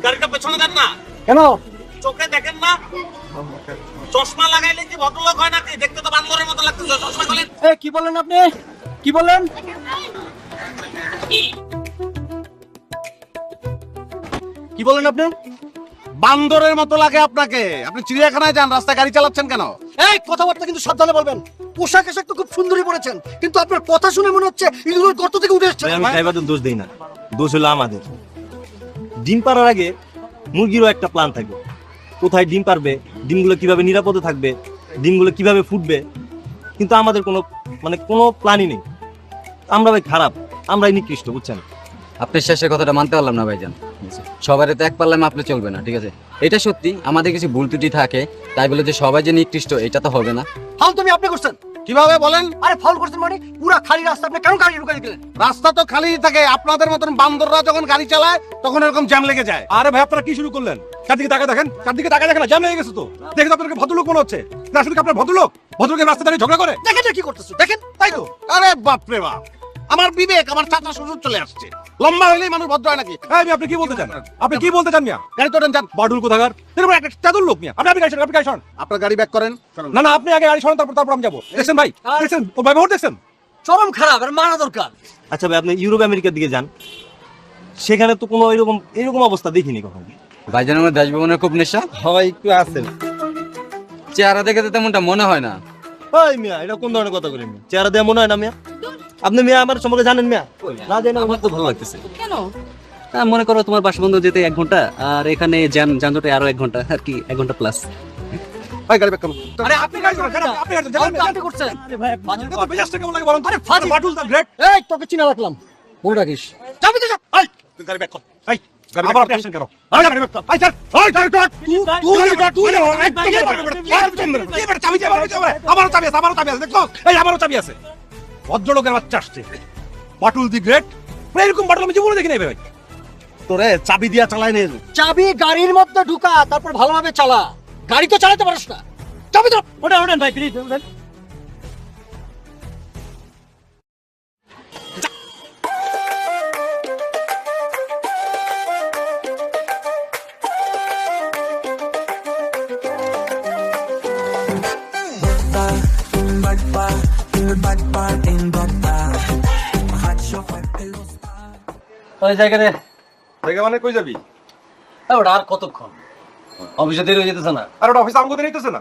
গাড়িটা পেছনে দেন না। কেন? চোখে দেখেন না? চশমা লাগাইলে কি ভদ্রলোক হয় নাকি? দেখতে তো বান্দরের মতো লাগতেছে। চশমা খোলেন। কি বললেন আপনি? কি বললেন? কি বললেন আপনি? বান্দরের মতো লাগে আপনাকে। আপনি চিড়িয়াখানায় যান, রাস্তায় গাড়ি চালাচ্ছেন কেন? এই কথাবার্তা কিন্তু সাবধানে বলবেন। পোশাক আশাক তো খুব সুন্দরই পরেছেন, কিন্তু আপনার কথা শুনে মনে হচ্ছে ইঁদুরের গর্ত থেকে উঠে এসেছে। আমি ড্রাইভারদের দোষ দিই না, দোষ হলো আমাদের। ডিম পাড়ার আগে মুরগিরও একটা প্ল্যান থাকবে, কোথায় ডিম পারবে, ডিমগুলো কিভাবে নিরাপদে থাকবে, ডিমগুলো কিভাবে ফুটবে, কিন্তু আমাদের কোনো প্ল্যানই নেই। আমরা ভাই খারাপ, আমরাই নিকৃষ্ট, বুঝছেন? আপনি শেষের কথাটা মানতে পারলাম না ভাইজান। সবাই তো এক পাল্লায় মাপলে চলবে না, ঠিক আছে? এটা সত্যি আমাদের কিছু ভুল ত্রুটি থাকে, তাই বলে যে সবাই যে নিকৃষ্ট এটা তো হবে না। ফাউল তুমি আপনি করছেন। কিভাবে বলেন? আরে ফাউল করছেন মানে পুরা খালি রাস্তা আপনি কেন গাড়ি ঢুকাই দিলেন? রাস্তা তো খালি থাকে। আপনাদের মতন বান্দররা যখন গাড়ি চালায় তখন এরকম জ্যাম লেগে যায়। আরে ভাই আপনারা কি শুরু করলেন? চারদিকে তাকায় দেখেন, চারদিকে তাকায় দেখেন, জ্যাম লেগে গেছে তো। দেখে তো আপনাকে ভদ্রলোক মনে হচ্ছে না? আসলে কি আপনার ভদ্রলোক? ভদ্রলোকের রাস্তা দাঁড়িয়ে ঝগড়া করে? দেখেন না কি করতেছো, দেখেন। তাই তো। আরে বাপ রে বাপ, আমার বিবেক, আমার চাচা শ্বশুর চলে আসছে। লম্বা হইলেই মানুষ ভদ্র হয় নাকি? এই মিয়া, আপনি কি বলতে চান? আপনি কি বলতে চান মিয়া? গাড়ি তোলেন, যান। বাডুল কোথাকার, এরকম একটা চাদর লোক মিয়া। আপনি গাড়ি সরান, আপনি গাড়ি সরান। আপনার গাড়ি ব্যাক করেন। না না, আপনি আগে গাড়ি সরান, তারপর আমি যাবো। দেখছেন ভাই, দেখছেন ওর ব্যবহার দেখছেন? চরম খারাপ, আর মানা দরকার। আচ্ছা ভাই, আপনি ইউরোপ আমেরিকার দিকে যান, সেখানে তো কোনো এরকম অবস্থা দেখিনি কখনো। ভাইজান আমার দেশ ভ্রমণের খুব নেশা। হয় একটু আছে। চেহারা দেখে তো তেমনটা মনে হয় না। ওই মিয়া, এটা কোন ধরনের কথা বলেন? চেহারা দেওয়া মনে হয় না মিয়া? আপনি মিয়া আমার সম্পর্কে জানেন মিয়া? না জানেন? আমার তো ভালো লাগতেছে। কেন? মনে করো তোমার বাসা বন্ধ যেতে 1 ঘন্টা, আর এখানে যানজটে আরো 1 ঘন্টা, আর কি 1 ঘন্টা প্লাস। ভাই গাড়ি ব্যাক করুন। আরে আপনি গাড়ি সরান, আপনি গাড়ি সরান। আপনি করছেন। আরে ভাই ফাজিল তো মেজাজটা কেমন লাগে বলেন তো? আরে ফাজিল। বাডুল দা গ্রেট। এই তোকে চিনা রাখলাম, মনে রাখিস। যাবি তো যা। এই তুই গাড়ি ব্যাক কর। এই আবার আপনি আসছেন কেন? আরে গাড়ি ব্যাক কর। এই স্যার, ওই গাড়ি কর। তুই এবার চাবি যাবে, আমারও চাবি আছে, দেখো এই আমারও চাবি আছে। ভদ্রলোকের বাচ্চা আসছে, বাটুল দি গ্রেট। এরকম বাটুল আমি জীবনে দেখি নাই ভাই। তোরে চাবি দিয়া চালায় নিয়ে যাবো। চাবি গাড়ির মধ্যে ঢুকা, তারপর ভালোভাবে চালা। গাড়ি তো চালাতে পারিস না। চাবি তো ওটা ওঠেন ভাই, প্লিজ ওঠেন। ওই জায়গাতে জায়গা মানে কই যাবি? ওটা আর কতক্ষণ? অফিসে দেরি হয়ে যেতেছে না? আর ওটা অফিসে আমগো নিতেছে না?